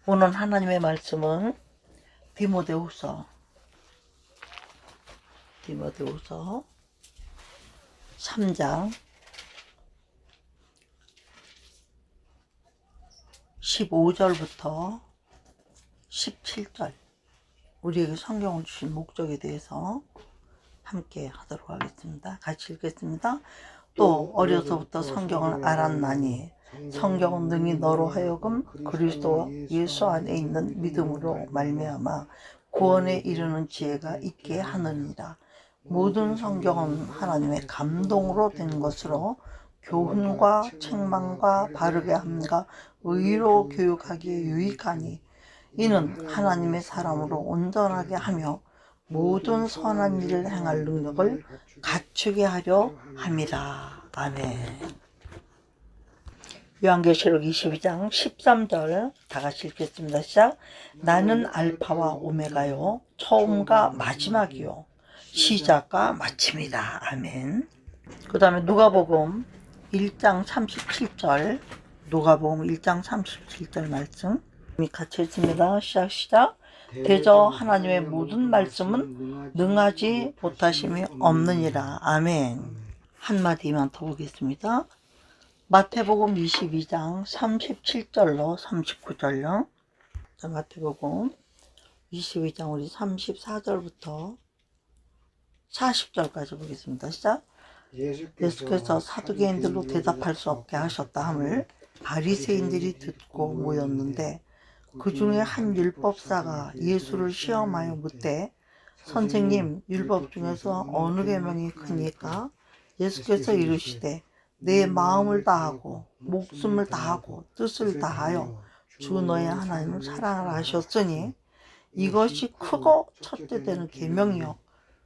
오늘 하나님의 말씀은 디모데후서 3장 15절부터 17절 우리에게 성경을 주신 목적에 대해서 함께 하도록 하겠습니다. 같이 읽겠습니다. 또 어려서부터 성경을 알았나니 성경은 능히 너로 하여금 그리스도 예수 안에 있는 믿음으로 말미암아 구원에 이르는 지혜가 있게 하느니라. 모든 성경은 하나님의 감동으로 된 것으로 교훈과 책망과 바르게 함과 의로 교육하기에 유익하니 이는 하나님의 사람으로 온전하게 하며 모든 선한 일을 행할 능력을 갖추게 하려 함이라. 아멘. 요한계시록 22장 13절 다 같이 읽겠습니다. 시작. 나는 알파와 오메가요 처음과 마지막이요 시작과 마침이다. 아멘. 그 다음에 누가복음 1장 37절 누가복음 1장 37절 말씀 같이 읽습니다. 시작. 대저 하나님의 모든 말씀은 능하지 못하심이 없느니라. 아멘. 한마디만 더 보겠습니다. 마태복음 22장 37절로 39절요. 마태복음 22장 우리 34절부터 40절까지 보겠습니다. 시작. 예수께서 사두개인들로 대답할 수 없게 하셨다 함을 바리새인들이 듣고 모였는데 그 중에 한 율법사가 예수를 시험하여 묻되 선생님, 율법 중에서 어느 계명이 크니까? 예수께서 이르시되 내 마음을 다하고 목숨을 다하고 뜻을 다하여 주 너의 하나님을 사랑하라 하셨으니 이것이 크고 첫째 되는 계명이요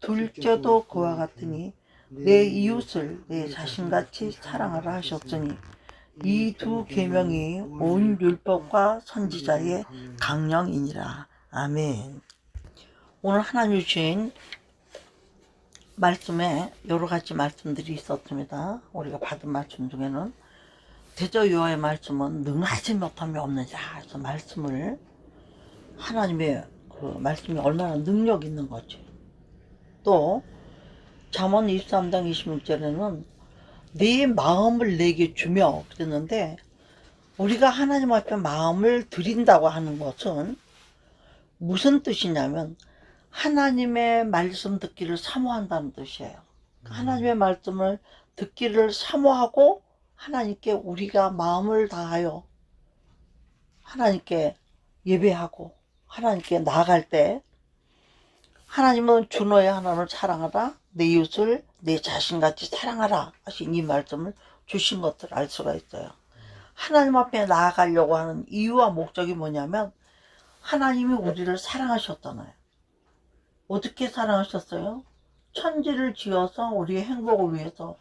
둘째도 그와 같으니 내 이웃을 내 자신같이 사랑하라 하셨으니 이 두 계명이 온 율법과 선지자의 강령이니라. 아멘. 오늘 하나님 주신 말씀에 여러 가지 말씀들이 있었습니다. 우리가 받은 말씀 중에는 대저 여호와의 말씀은 능하지 못함이 없느냐 해서 말씀을 하나님의 그 말씀이 얼마나 능력 있는 거지. 또 잠언 23장 26절에는 네 마음을 내게 주며 그랬는데 우리가 하나님 앞에 마음을 드린다고 하는 것은 무슨 뜻이냐면 하나님의 말씀 듣기를 사모한다는 뜻이에요. 하나님의 말씀을 듣기를 사모하고 하나님께 우리가 마음을 다하여 하나님께 예배하고 하나님께 나아갈 때 하나님은 주 너의 하나님을 사랑하라 내 이웃을 내 자신같이 사랑하라 하신 이 말씀을 주신 것을 알 수가 있어요. 하나님 앞에 나아가려고 하는 이유와 목적이 뭐냐면 하나님이 우리를 사랑하셨잖아요. 어떻게 사랑하셨어요? 천지를 지어서 우리의 행복을 위해서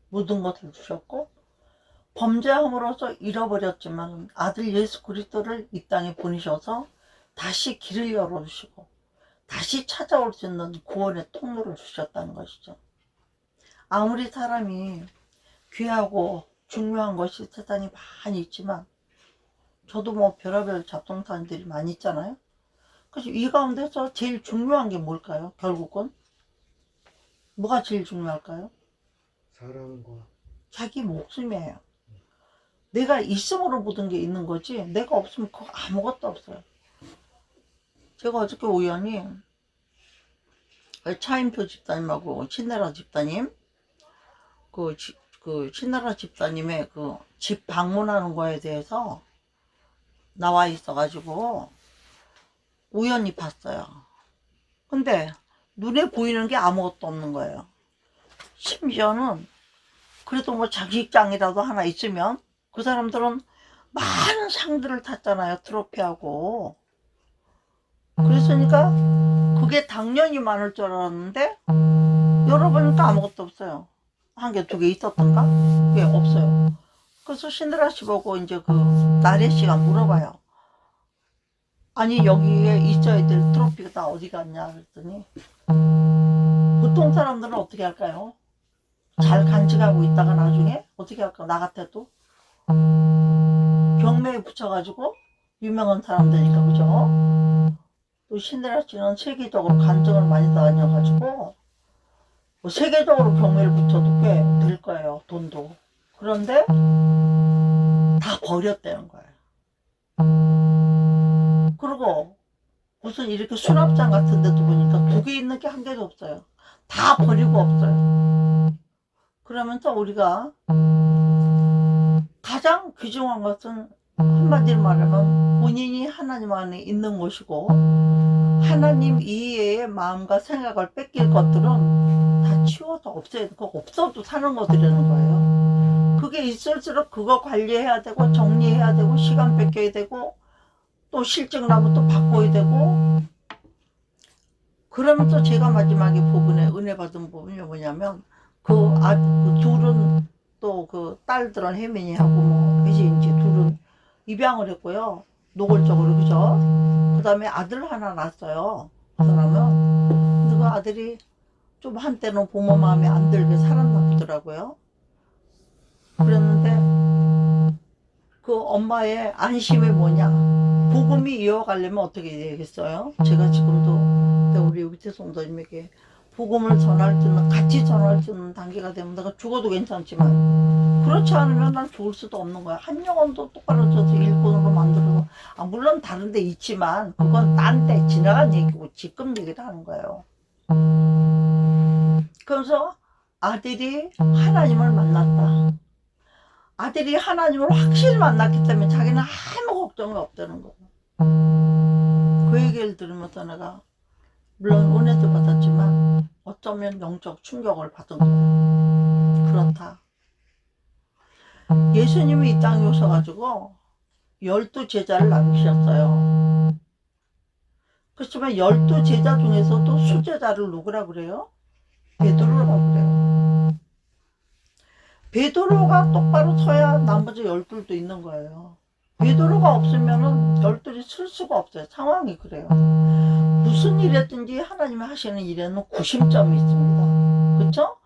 모든 것을 주셨고 범죄함으로써 잃어버렸지만 아들 예수 그리스도를 이 땅에 보내셔서 다시 길을 열어주시고 다시 찾아올 수 있는 구원의 통로를 주셨다는 것이죠. 아무리 사람이 귀하고 중요한 것이 세상에 많이 있지만 저도 뭐 별의별 잡동사니들이 많이 있잖아요. 그래서 이 가운데서 제일 중요한 게 뭘까요? 결국은 뭐가 제일 중요할까요? 사랑과 자기 목숨이에요. 내가 있음으로 모든 게 있는 거지 내가 없으면 그거 아무것도 없어요. 제가 어저께 우연히 차인표 집사님하고 신나라 집사님 그 신나라 집사님의 그 집 방문하는 거에 대해서 나와 있어가지고 우연히 봤어요. 근데 눈에 보이는 게 아무것도 없는 거예요. 심지어는 그래도 뭐 장식장이라도 하나 있으면 그 사람들은 많은 상들을 탔잖아요. 트로피하고. 그랬으니까 그게 당연히 많을 줄 알았는데 열어보니까 아무것도 없어요. 한 개, 두 개 있었던가? 왜 없어요. 그래서 신드라 씨 보고 이제 그 나래 씨가 물어봐요. 아니 여기에 있어야 될 트로피가 다 어디 갔냐 그랬더니 보통 사람들은 어떻게 할까요? 잘 간직하고 있다가 나중에 어떻게 할까? 나 같아도 경매에 붙여가지고 유명한 사람들이니까, 그죠? 또 신데렐라 씨는 세계적으로 간증을 많이 다녀가지고 뭐 세계적으로 경매를 붙여도 꽤 될 거예요, 돈도. 그런데 다 버렸다는 거예요. 그리고 무슨 이렇게 수납장 같은 데도 보니까 두 개 있는 게 한 개도 없어요. 다 버리고 없어요. 그러면서 우리가 가장 귀중한 것은 한마디로 말하면 본인이 하나님 안에 있는 것이고, 하나님 이외의 마음과 생각을 뺏길 것들은 다 치워서 없애야 되고, 없어도 사는 것들이라는 거예요. 그게 있을수록 그거 관리해야 되고, 정리해야 되고, 시간 뺏겨야 되고, 또 실증 나면 또 바꿔야 되고. 그러면서 제가 마지막에 부분에 은혜 받은 부분이 뭐냐면, 그 둘은 또 그 딸들은 혜민이하고 뭐 이제 둘은 입양을 했고요, 노골적으로. 그죠? 그 다음에 아들 하나 낳았어요, 그 사람은. 근데 그 아들이 좀 한때는 부모 마음에 안 들게 살았나 보더라고요. 그랬는데 그 엄마의 안심이 뭐냐, 복음이 이어가려면 어떻게 되겠어요? 제가 지금도 우리 유기태 성도님에게 복음을 전할 수 있는, 같이 전할 수 있는 단계가 되면 내가 죽어도 괜찮지만, 그렇지 않으면 난 죽을 수도 없는 거야. 한 영혼도 똑바로 져서 일꾼으로 만들어서, 물론 다른 데 있지만 그건 딴 데 지나간 얘기고 지금 얘기를 하는 거예요. 그래서 아들이 하나님을 만났다. 아들이 하나님을 확실히 만났기 때문에 자기는 아무 걱정이 없다는 거예요. 그 얘기를 들으면서 내가 물론 은혜도 받았지만 어쩌면 영적 충격을 받은 거예요. 그렇다. 예수님이 이 땅에 오셔가지고 12제자를 남기셨어요. 그렇지만 12제자 중에서도 수제자를 누구라 그래요? 베드로라고 그래요. 베드로가 똑바로 서야 나머지 12도 있는 거예요. 베드로가 없으면은 12이 쓸 수가 없어요. 상황이 그래요. 무슨 일이든지 하나님이 하시는 일에는 구심점이 있습니다. 그렇죠?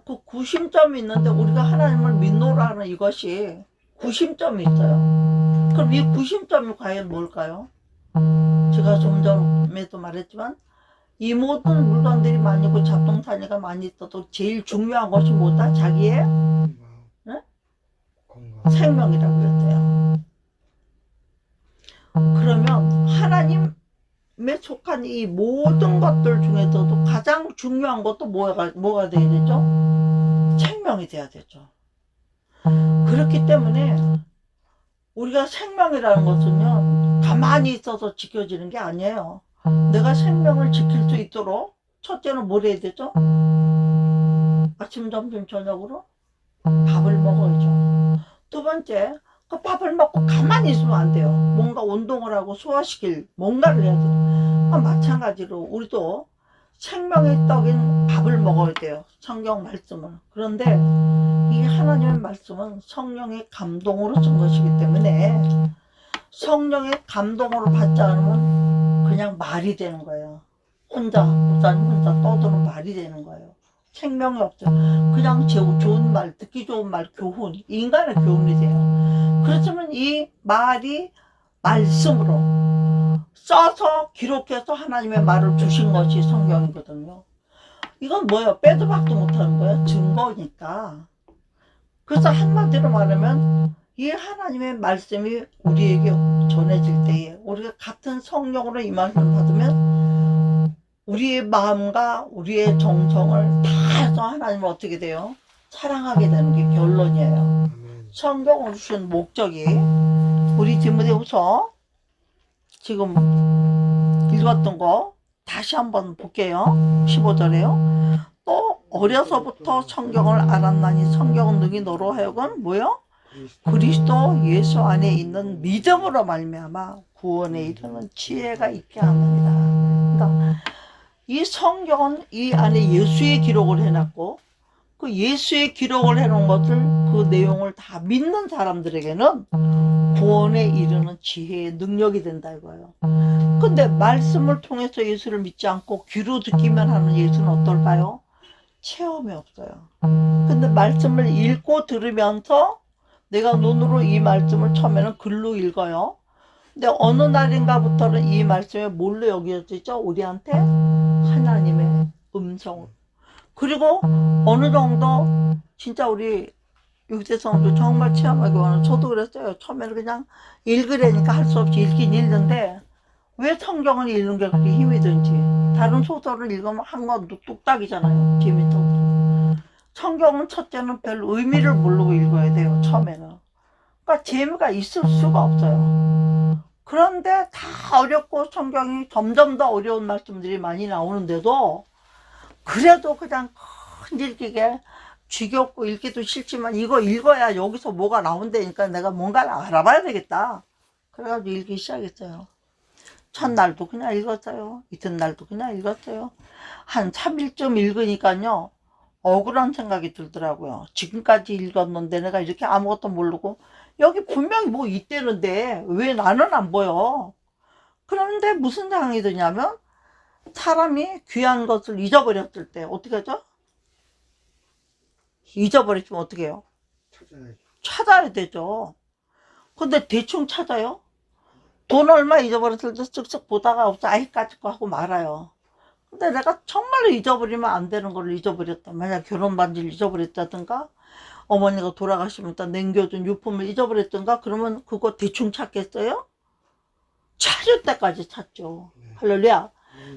그 구심점이 있는데 우리가 하나님을 믿노라는 이것이 구심점이 있어요. 그럼 이 구심점이 과연 뭘까요? 제가 좀 전에도 말했지만 이 모든 물건들이 많이 있고 잡동사니가 많이 있어도 제일 중요한 것이 뭐다? 자기의 네? 생명이라고 그랬대요. 그러면 하나님에 속한 이 모든 것들 중에서도 가장 중요한 것도 뭐가 돼야 되죠? 생명이 돼야 되죠. 그렇기 때문에 우리가 생명이라는 것은요, 가만히 있어서 지켜지는 게 아니에요. 내가 생명을 지킬 수 있도록 첫째는 뭘 해야 되죠? 아침, 점심, 저녁으로 밥을 먹어야죠. 두 번째, 그 밥을 먹고 가만히 있으면 안 돼요. 뭔가 운동을 하고 소화시킬 뭔가를 해야 돼요. 마찬가지로 우리도 생명의 떡인 밥을 먹어야 돼요. 성경 말씀을. 그런데 이 하나님의 말씀은 성령의 감동으로 쓴 것이기 때문에 성령의 감동으로 받지 않으면 그냥 말이 되는 거예요. 목사님 혼자 떠드는 말이 되는 거예요. 생명이 없어요. 그냥 좋은 말, 듣기 좋은 말, 교훈, 인간의 교훈이 돼요. 그렇지만 이 말이 말씀으로 써서 기록해서 하나님의 말을 주신 것이 성경이거든요. 이건 뭐예요? 빼도 박도 못하는 거예요. 증거니까. 그래서 한마디로 말하면 이 하나님의 말씀이 우리에게 전해질 때에 우리가 같은 성령으로 이 말씀을 받으면 우리의 마음과 우리의 정성을 다해서 하나님을 어떻게 돼요? 사랑하게 되는 게 결론이에요. 성경을 주신 목적이, 우리 디모데후서 지금 읽었던 거 다시 한번 볼게요. 15절에요. 또 어려서부터 성경을 알았나니 성경은 능히 너로 하여금 뭐요? 그리스도 예수 안에 있는 믿음으로 말미암아 구원에 이르는 지혜가 있게 하느니라. 그러니까 이 성경은 이 안에 예수의 기록을 해놨고, 그 예수의 기록을 해놓은 것을, 그 내용을 다 믿는 사람들에게는 구원에 이르는 지혜의 능력이 된다 이거예요. 근데 말씀을 통해서 예수를 믿지 않고 귀로 듣기만 하는 예수는 어떨까요? 체험이 없어요. 근데 말씀을 읽고 들으면서 내가 눈으로 이 말씀을 처음에는 글로 읽어요. 근데 어느 날인가부터는 이 말씀이 뭘로 여겨지죠? 우리한테 하나님의 음성. 그리고 어느 정도 진짜 우리 육대성도 정말 체험하기 원하는, 저도 그랬어요. 처음에는 그냥 읽으려니까 할 수 없이 읽긴 읽는데 왜 성경을 읽는 게 그렇게 힘이 든지. 다른 소설을 읽으면 한 건 뚝딱이잖아요. 재밌다고. 성경은 첫째는 별 의미를 모르고 읽어야 돼요. 처음에는. 그러니까 재미가 있을 수가 없어요. 그런데 다 어렵고 성경이 점점 더 어려운 말씀들이 많이 나오는데도 그래도 그냥 끈질기게 지겹고 읽기도 싫지만 이거 읽어야 여기서 뭐가 나온다니까 내가 뭔가를 알아봐야 되겠다. 그래가지고 읽기 시작했어요. 첫날도 그냥 읽었어요. 이튿날도 그냥 읽었어요. 한 3일쯤 읽으니까요. 억울한 생각이 들더라고요. 지금까지 읽었는데 내가 이렇게 아무것도 모르고 여기 분명히 뭐 있대는데 왜 나는 안 보여? 그런데 무슨 생각이 드냐면 사람이 귀한 것을 잊어버렸을 때 어떻게 하죠? 잊어버리면 어떻게 해요? 찾아야 되죠. 근데 대충 찾아요? 돈 얼마 잊어버렸을 때 쓱쓱 보다가 없어 아이까짓 거 하고 말아요. 근데 내가 정말로 잊어버리면 안 되는 걸 잊어버렸다. 만약 결혼 반지를 잊어버렸다든가 어머니가 돌아가시면 일단 남겨준 유품을 잊어버렸던가 그러면 그거 대충 찾겠어요? 찾을 때까지 찾죠. 할렐루야.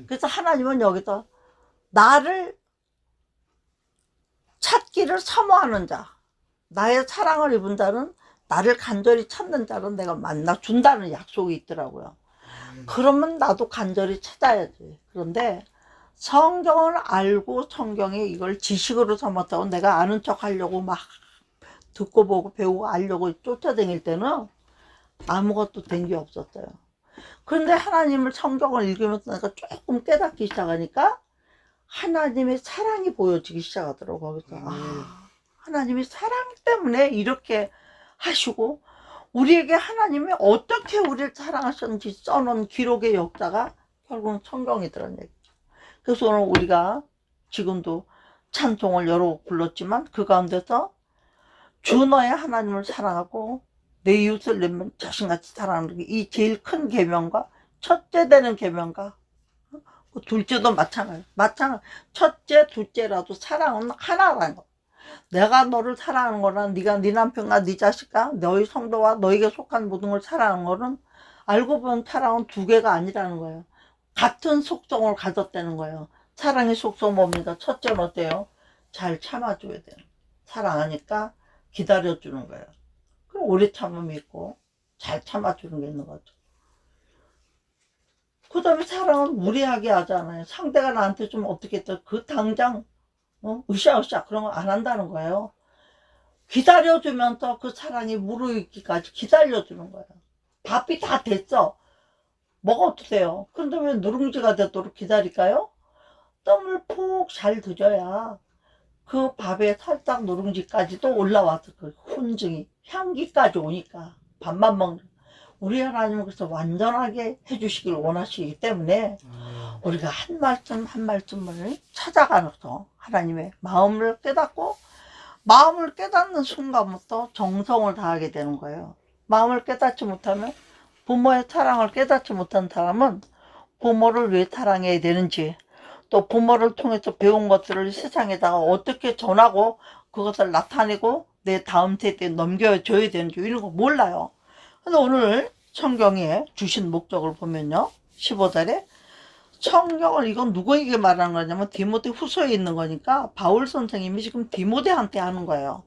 그래서 하나님은 여기서 나를 찾기를 사모하는 자, 나의 사랑을 입은 자는 나를 간절히 찾는 자는 내가 만나준다는 약속이 있더라고요. 그러면 나도 간절히 찾아야지. 그런데 성경을 알고 성경에 이걸 지식으로 삼았다고 내가 아는 척 하려고 막 듣고 보고 배우고 알려고 쫓아다닐 때는 아무것도 된 게 없었어요. 그런데 하나님을 성경을 읽으면서 내가 조금 깨닫기 시작하니까 하나님의 사랑이 보여지기 시작하더라고요. 거기서 하나님이 사랑 때문에 이렇게 하시고 우리에게 하나님이 어떻게 우리를 사랑하셨는지 써놓은 기록의 역사가 결국은 성경이더라는 얘기죠. 그래서 오늘 우리가 지금도 찬송을 여러 곡 불렀지만 그 가운데서 주 너의 하나님을 사랑하고 내 이웃을 내 자신같이 사랑하는 게 이 제일 큰 계명과 첫째 되는 계명과 둘째도 마찬가지. 첫째, 둘째라도 사랑은 하나라는 거. 내가 너를 사랑하는 거랑 네가 네 남편과 네 자식과 너희 성도와 너에게 속한 모든 걸 사랑하는 거는 알고 보면 사랑은 두 개가 아니라는 거예요. 같은 속성을 가졌다는 거예요. 사랑의 속성 뭡니까? 첫째는 어때요? 잘 참아줘야 돼요. 사랑하니까 기다려주는 거예요. 그럼 오래 참음이 있고 잘 참아주는 게 있는 거죠. 그 다음에 사랑은 무례하게 하잖아요. 상대가 나한테 좀 어떻게 했다 그 당장 으쌰으쌰 그런 거 안 한다는 거예요. 기다려주면서 그 사랑이 무르익기까지 기다려주는 거예요. 밥이 다 됐어. 먹어도 돼요. 그런데 왜 누룽지가 되도록 기다릴까요? 뜸을 푹 잘 들여야 그 밥에 살짝 누룽지까지도 올라와서 그 훈증이 향기까지 오니까 밥만 먹는 우리 하나님은 그래서 완전하게 해주시길 원하시기 때문에 우리가 한 말씀 한 말씀을 찾아가서 하나님의 마음을 깨닫고 마음을 깨닫는 순간부터 정성을 다하게 되는 거예요. 마음을 깨닫지 못하면 부모의 사랑을 깨닫지 못한 사람은 부모를 왜 사랑해야 되는지 또 부모를 통해서 배운 것들을 세상에다가 어떻게 전하고 그것을 나타내고 내 다음 세대에 넘겨줘야 되는지 이런 거 몰라요. 근데 오늘 성경에 주신 목적을 보면요 15절에 성경을 이건 누구에게 말하는 거냐면 디모데 후서에 있는 거니까 바울 선생님이 지금 디모데한테 하는 거예요.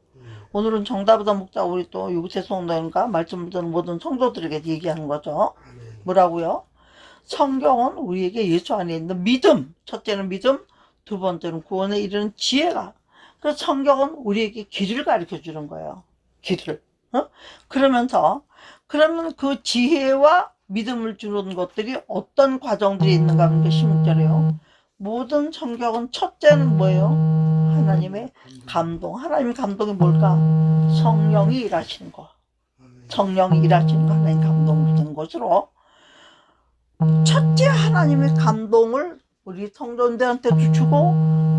오늘은 정다보다 목사 우리 또 유세 성도님과 말씀을 듣는 모든 성도들에게 얘기하는 거죠. 뭐라고요? 성경은 우리에게 예수 안에 있는 믿음, 첫째는 믿음, 두 번째는 구원에 이르는 지혜가. 그래서 성경은 우리에게 길을 가르쳐 주는 거예요. 길을. 그러면 그 지혜와 믿음을 주는 것들이 어떤 과정들이 있는가 하는 게 16절이에요. 모든 성경은 첫째는 뭐예요? 하나님의 감동. 하나님의 감동이 뭘까? 성령이 일하시는 거. 성령이 일하시는 거 하나님 감동이 된 것으로 첫째 하나님의 감동을 우리 성도들한테도 주고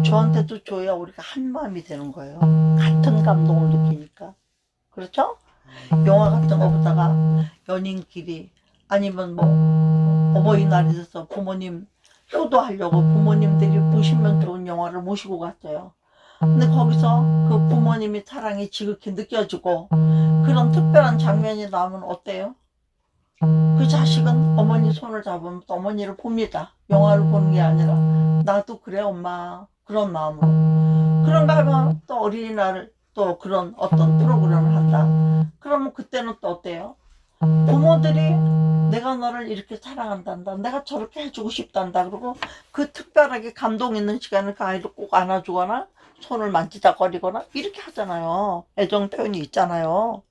저한테도 줘야 우리가 한 마음이 되는 거예요. 같은 감동을 느끼니까. 그렇죠? 영화 같은 거 보다가 연인끼리 아니면 뭐 어버이날이 돼서 부모님 효도하려고 부모님들이 보시면 좋은 영화를 모시고 갔어요. 근데 거기서 그 부모님이 사랑이 지극히 느껴지고 그런 특별한 장면이 나오면 어때요? 그 자식은 어머니 손을 잡으면서 어머니를 봅니다. 영화를 보는 게 아니라 나도 그래 엄마 그런 마음으로. 그런가 하면 또 어린이날 또 그런 어떤 프로그램을 한다. 그러면 그때는 또 어때요? 부모들이 내가 너를 이렇게 사랑한단다. 내가 저렇게 해주고 싶단다. 그리고 그 특별하게 감동 있는 시간을 그 아이를 꼭 안아주거나 손을 만지작거리거나 이렇게 하잖아요. 애정 표현이 있잖아요.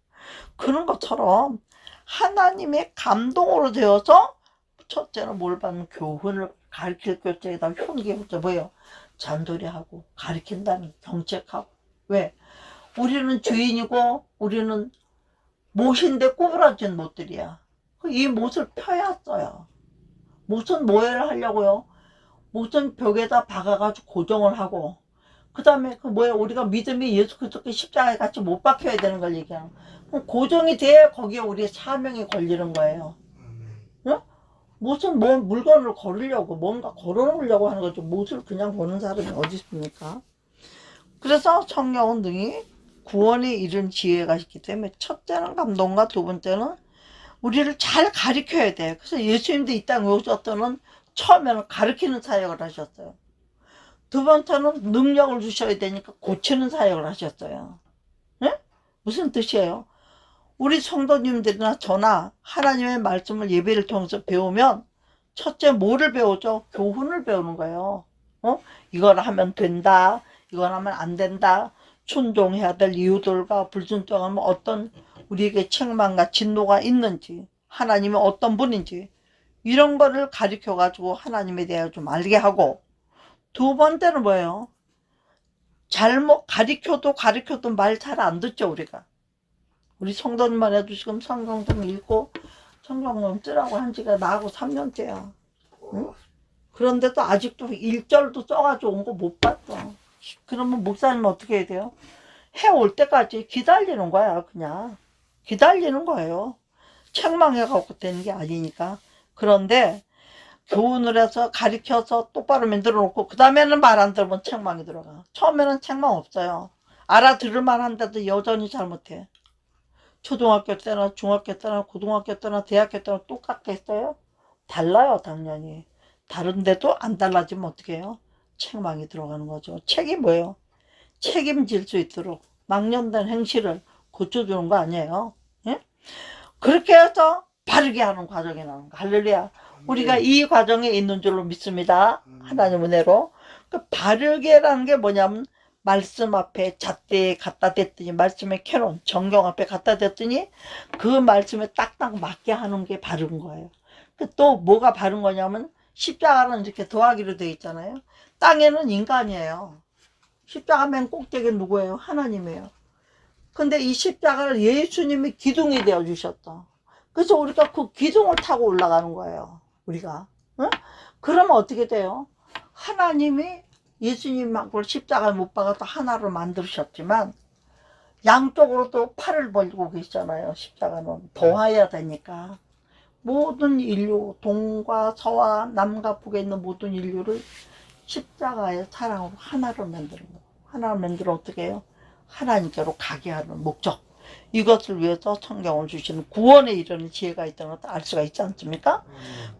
그런 것처럼 하나님의 감동으로 되어서 첫째는 뭘 받는 교훈을 가르칠 교재에다 훈계부터 뭐예요? 잔소리하고 가르친다는 경책하고. 왜? 우리는 주인이고 우리는 못인데 구부러진 못들이야. 이 못을 펴야 써요. 못은 뭐를 하려고요? 못은 벽에다 박아가지고 고정을 하고 그 다음에 그 뭐야 우리가 믿음이 예수 그리스도께 십자가에 같이 못 박혀야 되는 걸 얘기하는. 그럼 고정이 돼야 거기에 우리의 사명이 걸리는 거예요. 응? 못은 뭐 물건을 걸으려고 뭔가 걸어놓으려고 하는 거죠. 못을 그냥 보는 사람이 어디 있습니까? 그래서 성경은 등이 구원에 이른 지혜가 있기 때문에 첫째는 감동과 두 번째는 우리를 잘 가르쳐야 돼. 그래서 예수님도 이 땅에 오셨더니 처음에는 가르치는 사역을 하셨어요. 두 번째는 능력을 주셔야 되니까 고치는 사역을 하셨어요. 네? 무슨 뜻이에요? 우리 성도님들이나 저나 하나님의 말씀을 예배를 통해서 배우면 첫째 뭐를 배우죠? 교훈을 배우는 거예요. 이걸 하면 된다. 이걸 하면 안 된다. 순종해야 될 이유들과 불순종하면 어떤 우리에게 책망과 진노가 있는지 하나님이 어떤 분인지 이런 거를 가르쳐 가지고 하나님에 대해 좀 알게 하고 두 번째는 뭐예요? 잘못 가르쳐도 말 잘 안 듣죠 우리가. 우리 성도님만 해도 지금 성경 좀 읽고 성경 좀 쓰라고 한 지가 나하고 3년째야. 응? 그런데도 아직도 1절도 써가지고 온 거 못 봤어. 그러면 목사님은 어떻게 해야 돼요? 해올 때까지 기다리는 거야 그냥. 기다리는 거예요. 책망해갖고 되는 게 아니니까. 그런데 교훈을 해서 가르쳐서 똑바로 만들어 놓고 그 다음에는 말 안 들으면 책망이 들어가. 처음에는 책망 없어요. 알아들을 만한데도 여전히 잘못해. 초등학교 때나 중학교 때나 고등학교 때나 대학교 때나 똑같겠어요? 달라요 당연히. 다른데도 안 달라지면 어떻게 해요? 책망이 들어가는 거죠. 책이 뭐예요? 책임질 수 있도록 망령된 행실을 고쳐주는 거 아니에요? 예? 그렇게 해서 바르게 하는 과정이 나오는 거. 할렐루야. 우리가 이 과정에 있는 줄로 믿습니다. 하나님 은혜로. 그 바르게라는 게 뭐냐면 말씀 앞에 잣대에 갖다 댔더니 말씀에 켜놓은 정경 앞에 갖다 댔더니 그 말씀에 딱딱 맞게 하는 게 바른 거예요. 또 뭐가 바른 거냐면 십자가는 이렇게 더하기로 되어 있잖아요. 땅에는 인간이에요. 십자가 맨 꼭대기는 누구예요? 하나님이에요. 근데 이 십자가를 예수님이 기둥이 되어 주셨다. 그래서 우리가 그 기둥을 타고 올라가는 거예요. 우리가. 응? 그러면 어떻게 돼요? 하나님이 예수님하고 십자가에 못 박아서 하나로 만드셨지만 양쪽으로 또 팔을 벌리고 계시잖아요. 십자가는 더해야 되니까. 모든 인류, 동과 서와 남과 북에 있는 모든 인류를 십자가의 사랑으로 하나로 만드는 거예요. 하나로 만들어 어떻게 해요? 하나님께로 가게 하는 목적. 이것을 위해서 성경을 주시는 구원에 이르는 지혜가 있다는 것도 알 수가 있지 않습니까?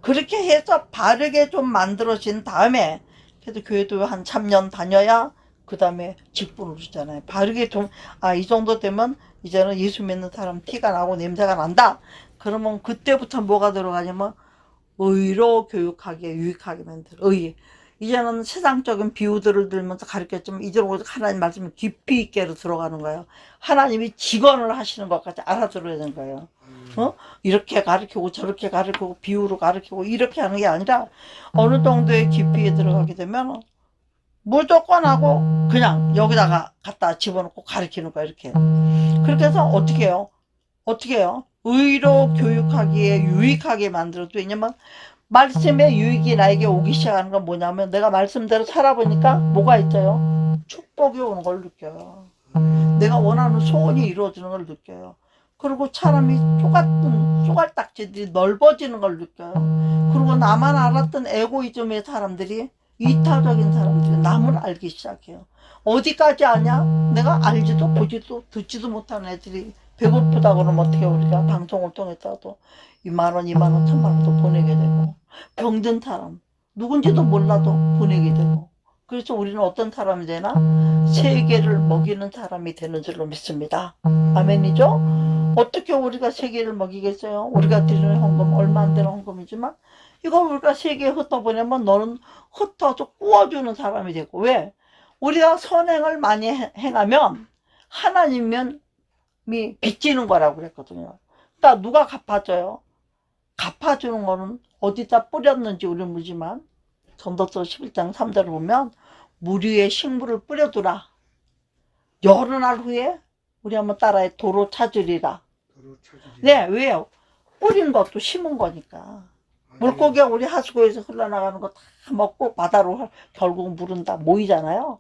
그렇게 해서 바르게 좀 만들어진 다음에 그래도 교회도 한 3년 다녀야 그 다음에 직분을 주잖아요. 바르게 좀 이 정도 되면 이제는 예수 믿는 사람 티가 나고 냄새가 난다. 그러면 그때부터 뭐가 들어가냐면 의로 교육하게 유익하게 만들어. 의. 이제는 세상적인 비유들을 들면서 가르쳤지만 이제는 하나님 말씀이 깊이 있게로 들어가는 거예요. 하나님이 직언을 하시는 것까지 알아들어야 되는 거예요. 이렇게 가르치고 저렇게 가르치고 비유로 가르치고 이렇게 하는 게 아니라 어느 정도의 깊이에 들어가게 되면 무조건 하고 그냥 여기다가 갖다 집어넣고 가르치는 거예요. 이렇게. 그렇게 해서 어떻게 해요? 어떻게 해요? 의로 교육하기에 유익하게 만들어도. 왜냐면 말씀의 유익이 나에게 오기 시작하는 건 뭐냐면 내가 말씀대로 살아보니까 뭐가 있어요? 축복이 오는 걸 느껴요. 내가 원하는 소원이 이루어지는 걸 느껴요. 그리고 사람이 쪼갈딱지들이 넓어지는 걸 느껴요. 그리고 나만 알았던 에고이즘의 사람들이, 이타적인 사람들이 남을 알기 시작해요. 어디까지 아냐? 내가 알지도 보지도 듣지도 못하는 애들이 배고프다고 그러면 어떻게, 우리가 방송을 통해서도 2만원 2만원 1000만원도 보내게 되고, 병든 사람 누군지도 몰라도 보내게 되고. 그래서 우리는 어떤 사람이 되나? 세계를 먹이는 사람이 되는 줄로 믿습니다. 아멘이죠? 어떻게 우리가 세계를 먹이겠어요? 우리가 드리는 헌금 얼마 안 되는 헌금이지만 이걸 우리가 세계에 흩어보내면 너는 흩어서 구워주는 사람이 되고. 왜? 우리가 선행을 많이 행하면 하나님이 빚지는 거라고 그랬거든요. 그러니까 누가 갚아줘요? 갚아주는 거는 어디다 뿌렸는지 우리는 모르지만 전도서 11장 3절을 보면 물 위에 식물을 뿌려두라. 여러 날 후에 우리 한번 따라해. 도로 찾으리라. 네, 왜요? 뿌린 것도 심은 거니까. 물고기가 우리 하수구에서 흘러나가는 거 다 먹고 바다로 결국 물은 다 모이잖아요.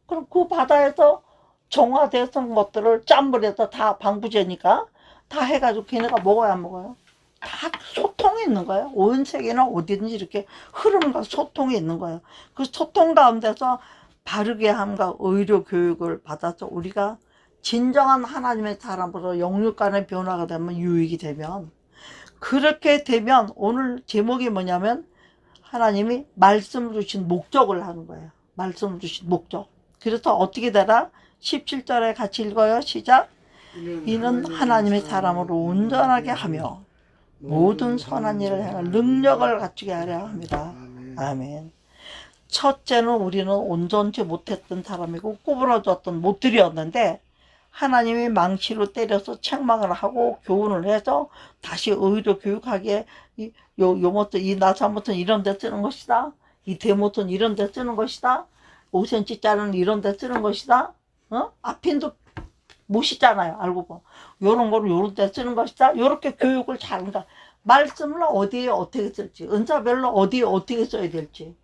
그럼 그 바다에서 정화되었던 것들을 짠물에다 다 방부제니까 다 해가지고 걔네가 먹어야 안 먹어요? 다 소통이 있는 거예요. 온 세계나 어디든지 이렇게 흐름과 소통이 있는 거예요. 그 소통 가운데서 바르게 함과 의료 교육을 받아서 우리가 진정한 하나님의 사람으로 영육간의 변화가 되면, 유익이 되면, 그렇게 되면 오늘 제목이 뭐냐면 하나님이 말씀을 주신 목적을 하는 거예요. 말씀을 주신 목적. 그래서 어떻게 되라? 17절에 같이 읽어요. 시작. 이는 하나님의 사람으로 온전하게 하며 모든 선한 일을 행할 능력을 갖추게 하려 합니다. 아멘. 첫째는 우리는 온전치 못했던 사람이고 구부러졌던 못들이었는데 하나님이 망치로 때려서 책망을 하고 교훈을 해서 다시 의로 교육하기에 요못은 이 나사못은 이런 데 쓰는 것이다. 이 대못은 이런 데 쓰는 것이다. 5cm짜리는 이런 데 쓰는 것이다. 앞핀도 못이잖아요. 알고 보면 요런 거를 요런 데 쓰는 것이다. 요렇게 교육을 잘 한다. 말씀을 어디에 어떻게 쓸지, 은사별로 어디에 어떻게 써야 될지,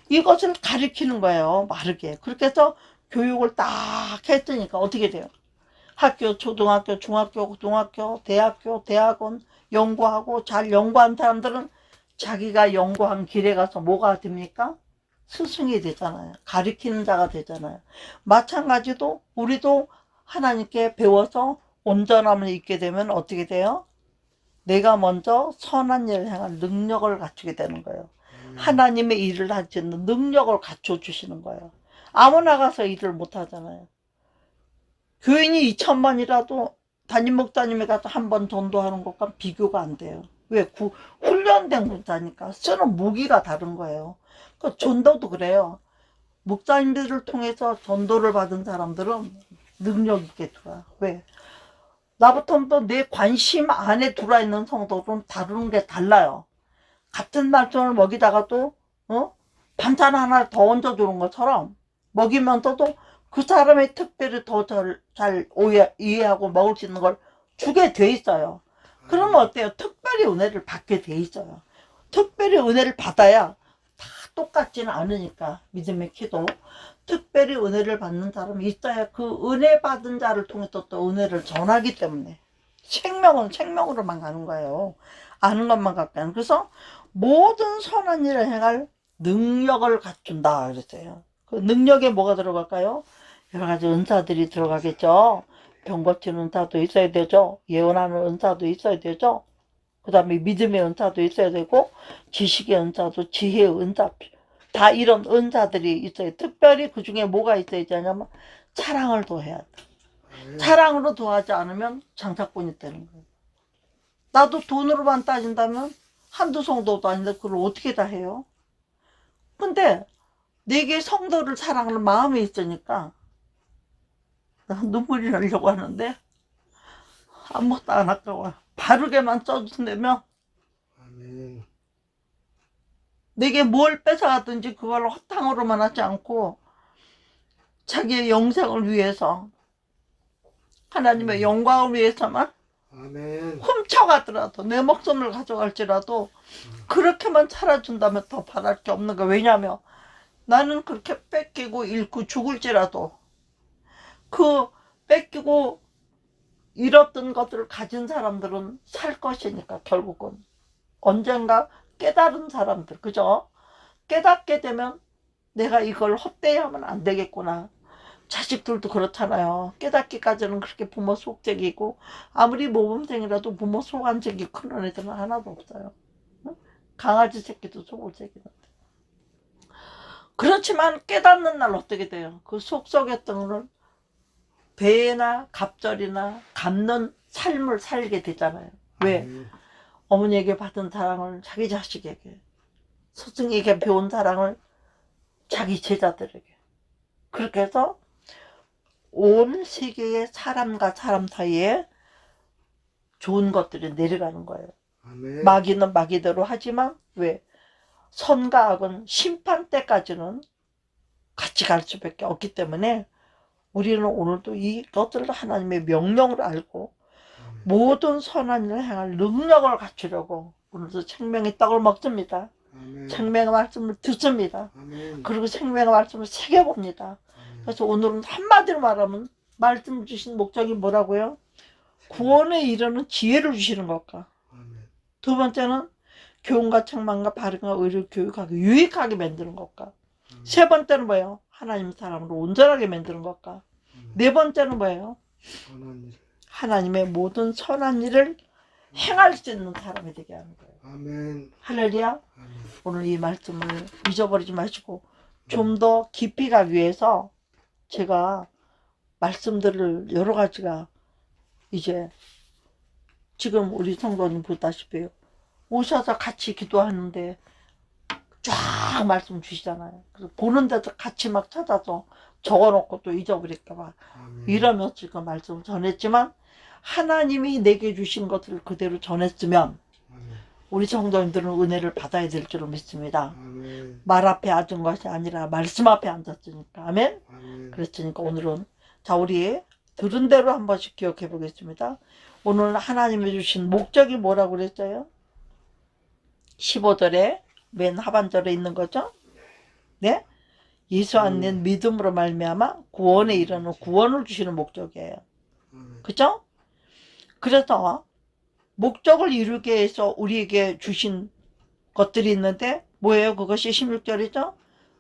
이것을 가르치는 거예요. 바르게. 그렇게 해서 교육을 딱 했으니까 어떻게 돼요? 학교, 초등학교, 중학교, 고등학교, 대학교, 대학원 연구하고 잘 연구한 사람들은 자기가 연구한 길에 가서 뭐가 됩니까? 스승이 되잖아요. 가르치는 자가 되잖아요. 마찬가지로 우리도 하나님께 배워서 온전함을 잊게 되면 어떻게 돼요? 내가 먼저 선한 일을 행할 능력을 갖추게 되는 거예요. 하나님의 일을 할 수 있는 능력을 갖춰주시는 거예요. 아무나 가서 일을 못 하잖아요. 교인이 2000번이라도 담임 목사님이 가서 한 번 전도하는 것과 비교가 안 돼요. 왜? 훈련된 목사니까 쓰는 무기가 다른 거예요. 그 전도도 그래요. 목사님들을 통해서 전도를 받은 사람들은 능력 있게 들어와. 왜? 나부터 내 관심 안에 들어있는 성도는 다루는 게 달라요. 같은 말씀을 먹이다가도 반찬 하나 더 얹어주는 것처럼 먹이면서도 그 사람의 특별히 더 잘 이해하고 먹을 수 있는 걸 주게 돼 있어요. 그러면 어때요? 특별히 은혜를 받게 돼 있어요. 특별히 은혜를 받아야 다 똑같지는 않으니까. 믿음의 키도 특별히 은혜를 받는 사람이 있어야 그 은혜 받은 자를 통해서 또 은혜를 전하기 때문에 생명은 생명으로만 가는 거예요. 아는 것만 갖게 하는. 그래서 모든 선한 일을 행할 능력을 갖춘다 그랬어요. 그 능력에 뭐가 들어갈까요? 여러 가지 은사들이 들어가겠죠. 병 고치는 은사도 있어야 되죠. 예언하는 은사도 있어야 되죠. 그 다음에 믿음의 은사도 있어야 되고, 지식의 은사도, 지혜의 은사, 다 이런 은사들이 있어요. 특별히 그 중에 뭐가 있어야 되냐면 사랑을 도해야 돼. 사랑으로 도하지 않으면 장사꾼이 되는 거예요. 나도 돈으로만 따진다면 한두 성도도 아닌데 그걸 어떻게 다 해요? 근데 내게 성도를 사랑하는 마음이 있으니까 눈물이 나려고 하는데 아무것도 안 아까워요. 바르게만 써준다면 내게 뭘 뺏어가든지 그걸 허탕으로만 하지 않고 자기의 영생을 위해서, 하나님의 영광을 위해서만 훔쳐가더라도, 내 목숨을 가져갈지라도 그렇게만 살아준다면 더 바랄 게 없는 거야. 왜냐하면 나는 그렇게 뺏기고 잃고 죽을지라도 그 뺏기고 잃었던 것들을 가진 사람들은 살 것이니까 결국은 언젠가 깨달은 사람들, 그죠? 깨닫게 되면 내가 이걸 헛되이 하면 안 되겠구나. 자식들도 그렇잖아요. 깨닫기까지는 그렇게 부모 속죄기고, 아무리 모범생이라도 부모 속안죄기 큰 애들은 하나도 없어요. 응? 강아지 새끼도 속을죄기는데. 그렇지만 깨닫는 날 어떻게 돼요? 그 속썩였던 걸 배나 갑절이나 갚는 삶을 살게 되잖아요. 왜? 어머니에게 받은 사랑을 자기 자식에게, 스승에게 배운 사랑을 자기 제자들에게. 그렇게 해서 온 세계의 사람과 사람 사이에 좋은 것들이 내려가는 거예요. 아멘. 마귀는 마귀대로 하지만 왜? 선과 악은 심판 때까지는 같이 갈 수밖에 없기 때문에 우리는 오늘도 이것들을 하나님의 명령을 알고 모든 선한 일을 행할 능력을 갖추려고 오늘도 생명의 떡을 먹습니다. 아멘. 생명의 말씀을 듣습니다. 아멘. 그리고 생명의 말씀을 새겨봅니다. 그래서 오늘은 한마디로 말하면 말씀 주신 목적이 뭐라고요? 구원에 이르는 지혜를 주시는 것과, 아멘. 두 번째는 교훈과 책망과 바른과 의를 교육하게 유익하게 만드는 것과, 세 번째는 뭐예요? 하나님 사람으로 온전하게 만드는 것과, 네 번째는 뭐예요? 선한 일. 하나님의 모든 선한 일을 행할 수 있는 사람이 되게 하는 거예요. 아멘. 할렐루야. 아멘. 오늘 이 말씀을 잊어버리지 마시고 좀 더 깊이 가기 위해서 제가 말씀들을 여러 가지가 이제 지금 우리 성도님 보다시피 오셔서 같이 기도하는데 쫙 말씀 주시잖아요. 그래서 보는 데도 같이 막 찾아서 적어놓고 또 잊어버릴까봐 이러면서 지금 말씀을 전했지만, 하나님이 내게 주신 것을 그대로 전했으면 우리 성도님들은 은혜를 받아야 될 줄로 믿습니다. 아멘. 말 앞에 앉은 것이 아니라 말씀 앞에 앉았으니까. 아멘. 아멘. 그랬으니까 오늘은 자, 우리 들은 대로 한 번씩 기억해 보겠습니다. 오늘 하나님이 주신 목적이 뭐라고 그랬어요? 15절에 맨 하반절에 있는 거죠. 네? 예수 안는 믿음으로 말미암아 구원에 이르는 구원을 주시는 목적이에요. 그죠? 그래서 목적을 이루기 위해서 우리에게 주신 것들이 있는데 뭐예요? 그것이 16절이죠.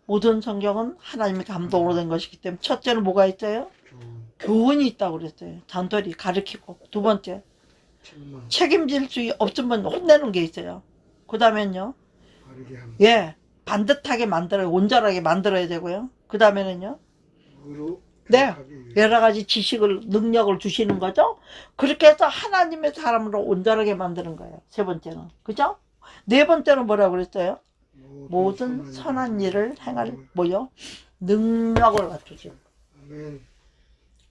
모든 성경은 하나님의 감동으로 된 것이기 때문에 첫째는 뭐가 있어요? 교훈이 있다고 그랬어요. 단돌이 가르치고. 두 번째, 책임질 수 없으면 혼내는 게 있어요. 그 다음에는요, 예, 반듯하게 만들어요. 온전하게 만들어야 되고요. 그 다음에는요, 네, 여러 가지 지식을, 능력을 주시는 거죠. 그렇게 해서 하나님의 사람으로 온전하게 만드는 거예요. 세 번째는. 그죠? 네 번째는 뭐라고 그랬어요? 모든 선한 일을 행할 뭐요? 능력을 갖추죠.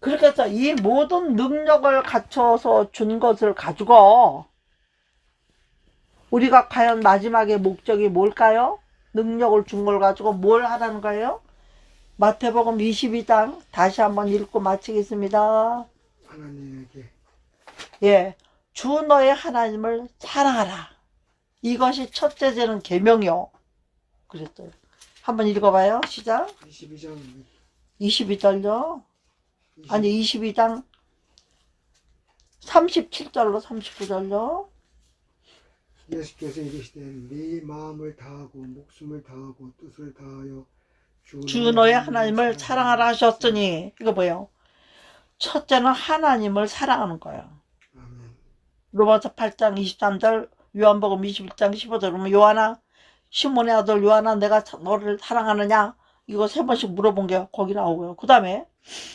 그렇게 해서 이 모든 능력을 갖춰서 준 것을 가지고 우리가 과연 마지막에 목적이 뭘까요? 능력을 준 걸 가지고 뭘 하라는 거예요? 마태복음 22장 다시 한번 읽고 마치겠습니다. 하나님에게 예, 주 너의 하나님을 사랑하라. 이것이 첫째 되는 계명이요. 그랬어요. 한번 읽어봐요. 시작. 22장 22절요. 아니 22장 37절로 39절요. 예수께서 이르시되 네 마음을 다하고 목숨을 다하고 뜻을 다하여 주 너의 하나님을 사랑하라 하셨으니, 이거 뭐예요? 첫째는 하나님을 사랑하는 거예요. 로마서 8장 23절, 요한복음 21장 15절. 그러면 요한아, 시몬의 아들 요한아, 내가 너를 사랑하느냐? 이거 세 번씩 물어본 게 거기 나오고요. 그 다음에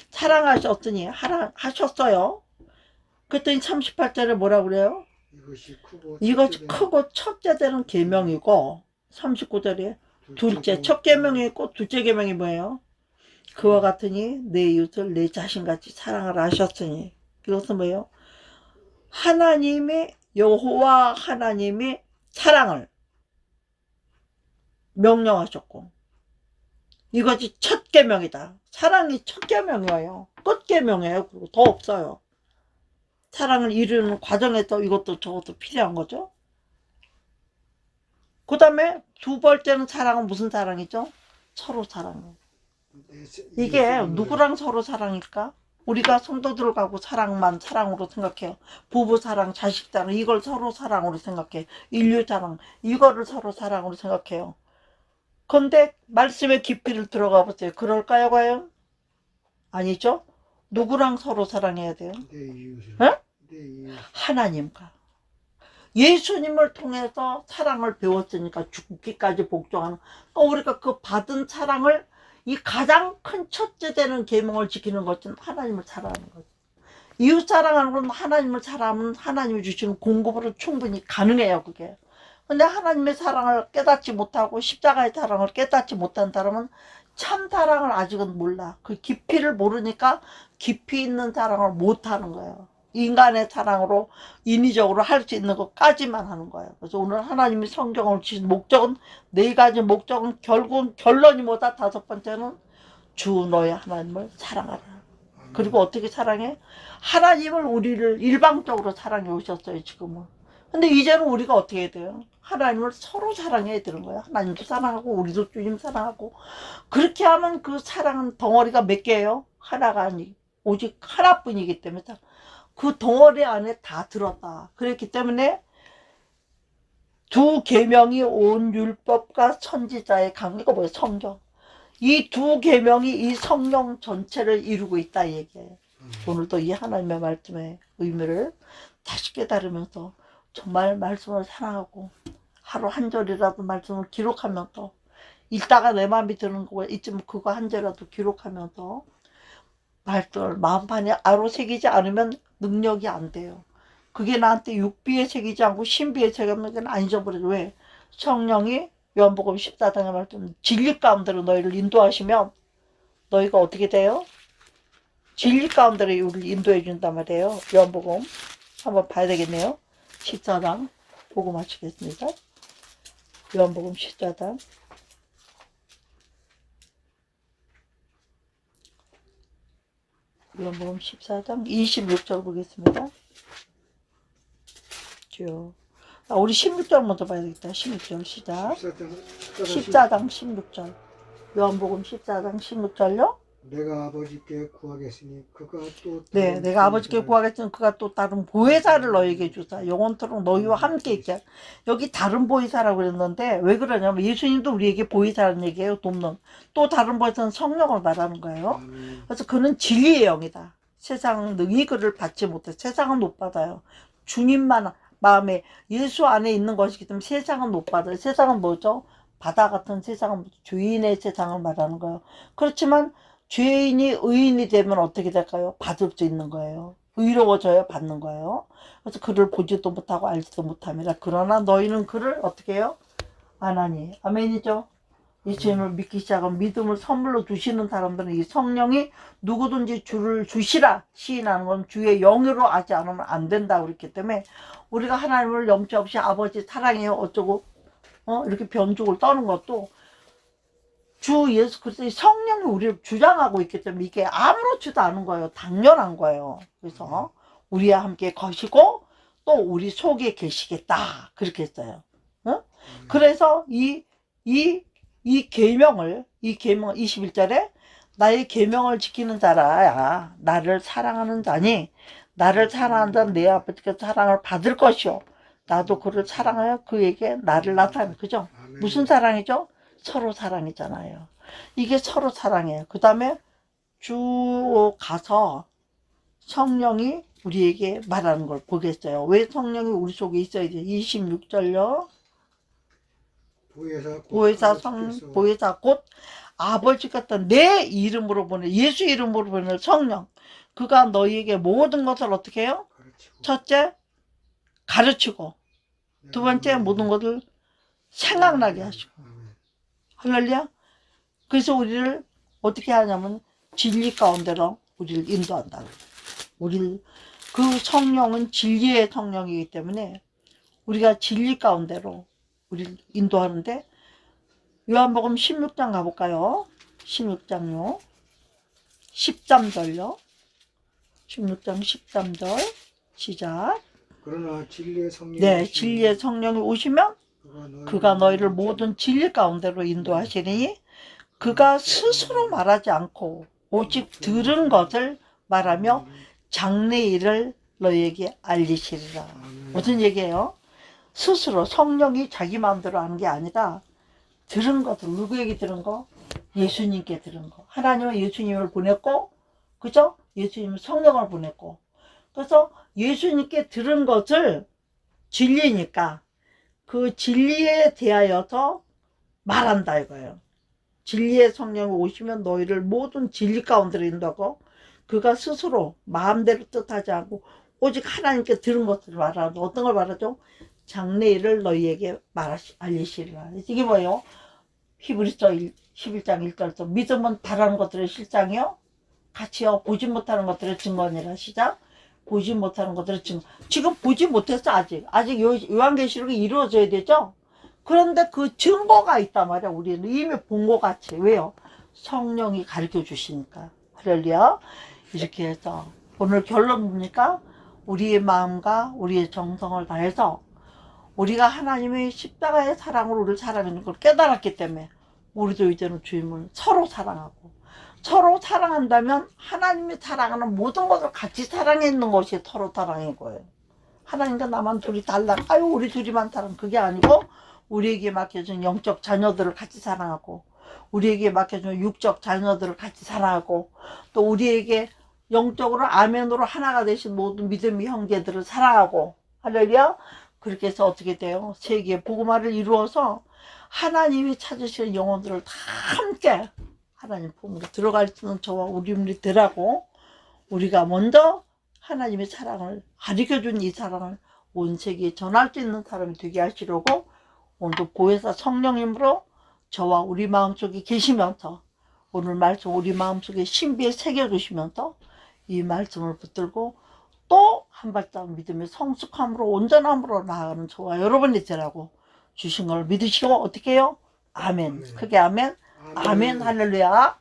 사랑하셨으니 하셨어요. 그랬더니 38절에 뭐라 그래요? 이것이 크고 첫째 되는 계명이고, 39절에 둘째, 첫 계명이 있고 둘째 계명이 뭐예요? 그와 같으니 내 이웃을 내 자신같이 사랑하라 하셨으니, 이것은 뭐예요? 하나님의 여호와 하나님이 사랑을 명령하셨고, 이것이 첫 계명이다. 사랑이 첫 계명이에요. 끝 계명이에요. 그리고 더 없어요. 사랑을 이루는 과정에서 이것도 저것도 필요한 거죠. 그 다음에 두 번째는 사랑은 무슨 사랑이죠? 서로 사랑이에요. 이게 누구랑 서로 사랑일까? 우리가 성도들 가고 사랑만 사랑으로 생각해요. 부부 사랑, 자식 사랑, 이걸 서로 사랑으로 생각해. 인류 사랑, 이거를 서로 사랑으로 생각해요. 근데 말씀의 깊이를 들어가 보세요. 그럴까요, 과연? 아니죠? 누구랑 서로 사랑해야 돼요? 내 이웃을. 응? 내 이웃. 하나님과. 예수님을 통해서 사랑을 배웠으니까 죽기까지 복종하는. 우리가 그 받은 사랑을 이 가장 큰 첫째 되는 계명을 지키는 것은 하나님을 사랑하는 거죠. 이웃 사랑하는 건 하나님을 사랑하면 하나님이 주시는 공급으로 충분히 가능해요, 그게. 근데 하나님의 사랑을 깨닫지 못하고 십자가의 사랑을 깨닫지 못한 사람은 참 사랑을 아직은 몰라. 그 깊이를 모르니까 깊이 있는 사랑을 못하는 거예요. 인간의 사랑으로 인위적으로 할 수 있는 것까지만 하는 거예요. 그래서 오늘 하나님이 성경을 주신 목적은, 네 가지 목적은 결국은 결론이 뭐다? 다섯 번째는 주 너의 하나님을 사랑하라. 그리고 어떻게 사랑해? 하나님을 우리를 일방적으로 사랑해 오셨어요, 지금은. 근데 이제는 우리가 어떻게 해야 돼요? 하나님을 서로 사랑해야 되는 거예요. 하나님도 사랑하고 우리도 주님 사랑하고. 그렇게 하면 그 사랑은 덩어리가 몇 개예요? 하나가 아니, 오직 하나뿐이기 때문에 그 덩어리 안에 다 들었다. 그렇기 때문에 두 계명이 온 율법과 선지자의 강의가 뭐예요? 성경. 이 두 계명이 이 성령 전체를 이루고 있다 이 얘기예요. 오늘도 이 하나님의 말씀의 의미를 다시 깨달으면서 정말 말씀을 사랑하고 하루 한 절이라도 말씀을 기록하면서 읽다가 내 마음이 드는 거 있으면 그거 한 절이라도 기록하면서 말씀을 마음판에 아로 새기지 않으면 능력이 안 돼요. 그게 나한테 육비에 새기지 않고 신비에 새기면 그건 안 잊어버려요. 왜? 성령이 요한복음 14장에 말씀 진리 가운데로 너희를 인도하시면 너희가 어떻게 돼요? 진리 가운데로 우리를 인도해 준단 말이에요. 요한복음 한번 봐야 되겠네요. 14장 보고 마치겠습니다. 요한복음 14장 요한복음 14장 26절 보겠습니다. 우리 16절 먼저 봐야 되겠다. 16절 시작. 14장 16절. 요한복음 14장 16절요. 내가 아버지께 구하겠으니 그가 또 네, 내가 아버지께 구하겠으니 그가 또 다른 보혜사를 너에게 주사 영원토록 너희와 함께 있게. 여기 다른 보혜사라고 그랬는데 왜 그러냐면 예수님도 우리에게 보혜사라는 얘기예요. 돕는. 또 다른 보혜사는 성령을 말하는 거예요. 그래서 그는 진리의 영이다. 세상은 능히 그를 받지 못해. 세상은 못 받아요. 주님만 마음에 예수 안에 있는 것이기 때문에 세상은 못 받아요. 세상은 뭐죠? 바다 같은 세상은 죄인의 세상을 말하는 거예요. 그렇지만 죄인이 의인이 되면 어떻게 될까요? 받을 수 있는 거예요. 의로워져야 받는 거예요. 그래서 그를 보지도 못하고 알지도 못합니다. 그러나 너희는 그를 어떻게 해요? 안 하니. 아멘이죠? 예수님을 믿기 시작하면 믿음을 선물로 주시는 사람들은 이 성령이 누구든지 주를 주시라 시인하는 건 주의 영으로 하지 않으면 안 된다고 그랬기 때문에 우리가 하나님을 염치 없이 아버지 사랑해요 어쩌고 이렇게 변죽을 떠는 것도 주 예수 그리스도의 성령이 우리를 주장하고 있기 때문에 이게 아무렇지도 않은 거예요. 당연한 거예요. 그래서 우리와 함께 거시고 또 우리 속에 계시겠다 그렇게 했어요. 그래서 이 계명을 21절에 나의 계명을 지키는 자라야 나를 사랑하는 자니 나를 사랑하는 자는 내 아버지께서 사랑을 받을 것이요 나도 그를 사랑하여 그에게 나를 나타내. 그죠? 무슨 사랑이죠? 서로 사랑이잖아요. 이게 서로 사랑이에요. 그 다음에 쭉 가서 성령이 우리에게 말하는 걸 보겠어요. 왜 성령이 우리 속에 있어야 돼? 26절요. 보혜사 곧 아버지 같은 내 이름으로 보내 예수 이름으로 보내 성령 그가 너희에게 모든 것을 어떻게 해요? 첫째 가르치고 두 번째 모든 것을 생각나게 하시고 할렐루야. 그래서 우리를 어떻게 하냐면 진리 가운데로 우리를 인도한다. 우리를 그 성령은 진리의 성령이기 때문에 우리가 진리 가운데로 우리를 인도하는데 요한복음 16장 가볼까요? 16장요. 13절요. 16장 13절 시작. 그러나 진리의 성령이 네, 진리의 성령이 오시면 그가 너희를 모든 진리 가운데로 인도하시니 그가 스스로 말하지 않고 오직 들은 것을 말하며 장래일을 너희에게 알리시리라. 무슨 얘기예요? 스스로 성령이 자기 마음대로 하는 게 아니라 들은 것들, 누구에게 들은 거? 예수님께 들은 거. 하나님은 예수님을 보냈고, 그죠? 예수님은 성령을 보냈고. 그래서 예수님께 들은 것을 진리니까 그 진리에 대하여서 말한다 이거예요. 진리의 성령이 오시면 너희를 모든 진리 가운데로 인도하고 그가 스스로 마음대로 뜻하지 않고 오직 하나님께 들은 것을 말하고 어떤 걸 말하죠? 장래일을 너희에게 알리시리라. 이게 뭐예요? 히브리서 11장 1절에서 믿음은 바라는 것들의 실상이요 같이요 보지 못하는 것들의 증거니라. 시작. 보지 못하는 것들의 증거. 지금 보지 못했어. 아직 요한계시록이 이루어져야 되죠. 그런데 그 증거가 있단 말이야. 우리는 이미 본 것 같이. 왜요? 성령이 가르쳐 주시니까. 할렐루야. 이렇게 해서 오늘 결론 뭡니까? 우리의 마음과 우리의 정성을 다해서 우리가 하나님의 십자가의 사랑으로 우리를 사랑하는 걸 깨달았기 때문에 우리도 이제는 주님을 서로 사랑하고 서로 사랑한다면 하나님이 사랑하는 모든 것을 같이 사랑했는 것이 서로 사랑인 거예요. 하나님과 나만 둘이 달라. 아유 우리 둘이만 사랑. 그게 아니고 우리에게 맡겨준 영적 자녀들을 같이 사랑하고 우리에게 맡겨준 육적 자녀들을 같이 사랑하고 또 우리에게 영적으로 아멘으로 하나가 되신 모든 믿음의 형제들을 사랑하고 할렐루야. 그렇게 해서 어떻게 돼요? 세계의 복음화를 이루어서 하나님이 찾으시는 영혼들을 다 함께 하나님 품으로 들어갈 수 있는 저와 우리들하고 우리가 먼저 하나님의 사랑을 가르쳐준 이 사랑을 온 세계에 전할 수 있는 사람이 되게 하시려고 오늘도 보혜사 성령님으로 저와 우리 마음속에 계시면서 오늘 말씀 우리 마음속에 신비에 새겨주시면서 이 말씀을 붙들고 또 한 발짝 믿음의 성숙함으로 온전함으로 나아가는 저와 여러분이 되라고 주신 걸 믿으시고 어떻게 해요? 아멘. 크게 아멘. 아멘. 할렐루야.